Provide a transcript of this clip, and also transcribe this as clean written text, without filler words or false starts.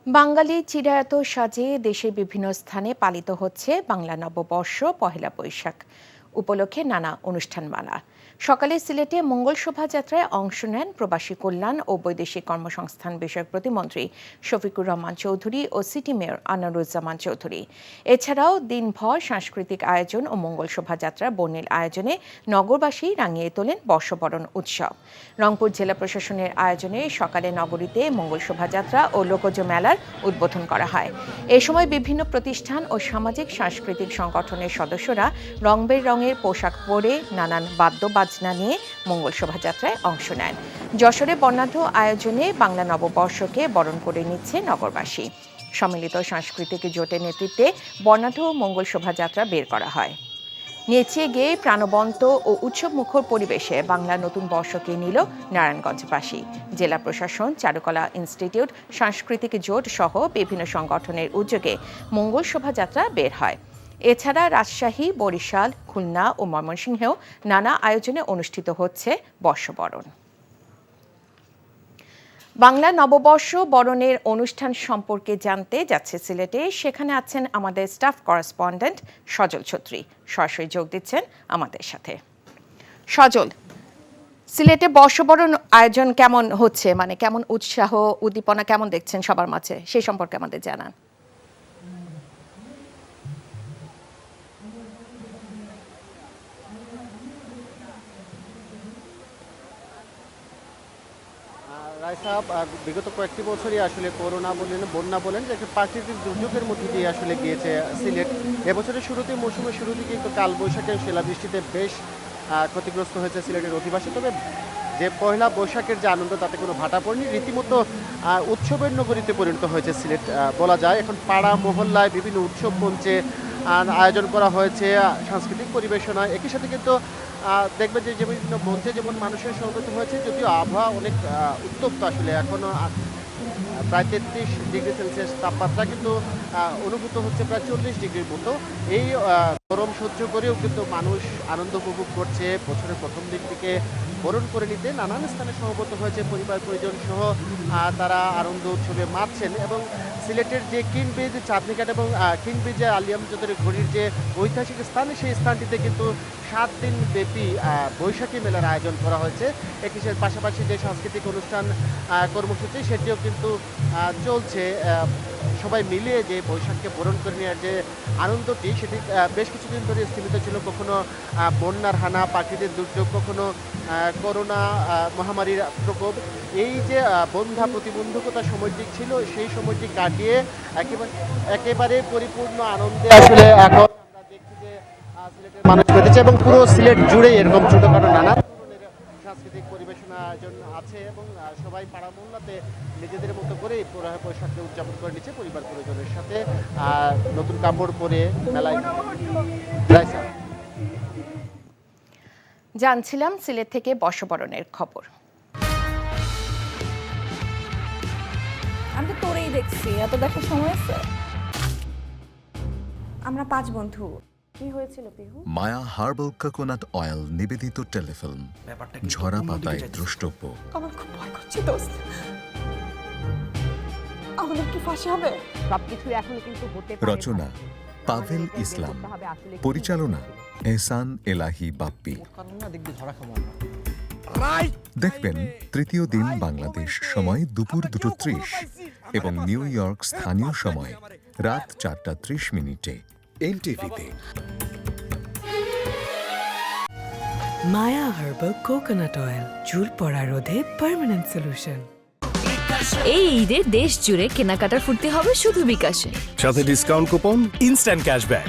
বাঙালি চিরায়ত সাজে দেশের বিভিন্ন স্থানে পালিত হচ্ছে বাংলা নববর্ষ পহেলা বৈশাখ উপলক্ষে নানা অনুষ্ঠানমালা। সকালে সিলেটে মঙ্গল শোভাযাত্রায় অংশ নেন প্রবাসী কল্যাণ ও বৈদেশিক কর্মসংস্থান বিষয়ক প্রতিমন্ত্রী শফিকুর রহমান চৌধুরী ও সিটি মেয়র আনোয়ারুজ্জামান চৌধুরী। এছাড়াও দিনভর সাংস্কৃতিক আয়োজন ও মঙ্গল শোভাযাত্রা বর্ণিল আয়োজনে নগরবাসী রাঙিয়ে তোলেন বর্ষবরণ উৎসব। রংপুর জেলা প্রশাসনের আয়োজনে সকালে নগরীতে মঙ্গল শোভাযাত্রা ও লোকজ মেলার উদ্বোধন করা হয়। এ সময় বিভিন্ন প্রতিষ্ঠান ও সামাজিক সাংস্কৃতিক সংগঠনের সদস্যরা রং বেরঙের পোশাক পরে নানান বাদ্যবাজনা নিয়ে মঙ্গল শোভাযাত্রায় অংশ নেন। যশোরে বর্ণাঢ্য আয়োজনে বাংলা নববর্ষকে বরণ করে নিচ্ছে নগরবাসী। সম্মিলিত সাংস্কৃতিক জোটের নেতৃত্বে বর্ণাঢ্য মঙ্গল শোভাযাত্রা বের করা হয়। নেচে গেয়ে প্রাণবন্ত ও উৎসবমুখর পরিবেশে বাংলা নতুন বর্ষকে নিল নারায়ণগঞ্জবাসী। জেলা প্রশাসন, চারুকলা ইনস্টিটিউট, সাংস্কৃতিক জোট সহ বিভিন্ন সংগঠনের উদ্যোগে মঙ্গল শোভাযাত্রা বের হয়। এছাড়া রাজশাহী, বরিশাল, খুলনা ও ময়মনসিংহেও নানা আয়োজনে অনুষ্ঠিত হচ্ছে বর্ষবরণ। বাংলা নববর্ষ বরণের অনুষ্ঠান সম্পর্কে জানতে যাচ্ছে সিলেটে। সেখানে আছেন আমাদের স্টাফ করেসপন্ডেন্ট সজল ছত্রী, সরাসরি যোগ দিচ্ছেন আমাদের সাথে। সজল, সিলেটে বর্ষবরণ আয়োজন কেমন হচ্ছে, মানে কেমন উৎসাহ উদ্দীপনা কেমন দেখছেন সবার মাঝে, সেই সম্পর্কে আমাদের জানান। রায় সাহেব, বিগত কয়েকটি বছরই আসলে করোনা বলেন, বন্যা বলেন, যে একটা প্রাকৃতিক দুর্যোগের মধ্যে দিয়ে আসলে গিয়েছে সিলেট। এবছরের শুরুতে, মৌসুমের শুরুতে কিন্তু কালবৈশাখী শিলাবৃষ্টিতে বেশ ক্ষতিগ্রস্ত হয়েছে সিলেটের অধিবাসী। তবে যে পয়লা বৈশাখের যে আনন্দ, তাতে কোনো ভাটা পড়েনি। রীতিমতো উৎসবের নগরীতে পরিণত হয়েছে সিলেট বলা যায়। এখন পাড়া মহল্লায় বিভিন্ন উৎসব মঞ্চে আয়োজন করা হয়েছে সাংস্কৃতিক পরিবেশনা। একই সাথে কিন্তু দেখবেন যে বিভিন্ন মঞ্চে যেমন মানুষের সমবেত হয়েছে, যদিও আবহাওয়া অনেক উত্তপ্ত। আসলে এখনও প্রায় 33 ডিগ্রি সেলসিয়াস তাপমাত্রা কিন্তু অনুভূত হচ্ছে, প্রায় 40 ডিগ্রির মতো। এই গরম সহ্য করেও কিন্তু মানুষ আনন্দ উপভোগ করছে। বছরের প্রথম দিক থেকে বরণ করে নিতে নানান স্থানে সমবেত হয়েছে পরিবার পরিজন সহ। তারা আনন্দ উৎসবে মাতছেন। এবং সিলেটের যে কিং ব্রিজ, চাঁদনীঘাট এবং কিং ব্রিজে আলিয়াম চৌধুরী ঘড়ির যে ঐতিহাসিক স্থান, সেই স্থানটিতে কিন্তু 7 দিন ব্যাপী বৈশাখী মেলার আয়োজন করা হয়েছে। একই পাশাপাশি যে সাংস্কৃতিক অনুষ্ঠান কর্মসূচি, সেটিও কিন্তু চলছে। সবাই মিলিয়ে যে বৈশাখকে বরণ করে নেওয়ার যে আনন্দটি, সেটি বেশ কিছুদিন ধরে স্থিমিত ছিল। কখনো বন্যার হানা, প্রাকৃতিক দুর্যোগ, কখনো করোনা মহামারীর প্রকোপ। এই যে বন্ধা প্রতিবন্ধকতা সময়টি ছিল, সেই সময়টি কাটিয়ে একেবারে পরিপূর্ণ আনন্দে আসলে এখন আমরা দেখছি যে সিলেটের মানুষ পেতেছে। এবং পুরো সিলেট জুড়ে এরকম ছোটখাটো নানা ধরনের সাংস্কৃতিক পরিবেশনা আয়োজন আছে। এবং সবাই পাড়া মহল্লাতে নিজেদের মতো করে পয়লা বৈশাখকে উদযাপন করে নিচ্ছে পরিবার পরিজনের সাথে, নতুন কাপড় পরে মেলায়। জানছিলাম সিলেট থেকে বর্ষবরণের খবর। আমি তো তোরেই দেখছি, এত দেখার সময় আছে? আমরা 5 বন্ধু। কি হয়েছিল পিহু? মায়া হার্বাল কোকোনাট অয়েল নিবেদিত টেলিফিল্ম, ঝরা পাতায় দ্রষ্টব্য। আমার খুব ভয় করছে দোস্ত। আমাদের কি ফাঁসি হবে? সবকিছু এখন কিন্তু হতে পারে। রচনা পাভেল ইসলাম, পরিচালনা এহসান এলাহি বাপ্পি। দেখবেন তৃতীয় দিন বাংলাদেশ সময় দুপুর 2:30 এবং নিউ ইয়র্ক স্থানীয় সময় রাত 4:30 এনটিভিতে। মায়া হার্বাল কোকোনাট অয়েল, চুল পড়া রোধে পার্মানেন্ট সলিউশন। এই ঈদে দেশ জুড়ে কেনাকাটার ফুর্তি হবে শুধু বিকাশে। সাথে ডিসকাউন্ট কুপন, ইনস্ট্যান্ট ক্যাশব্যাক।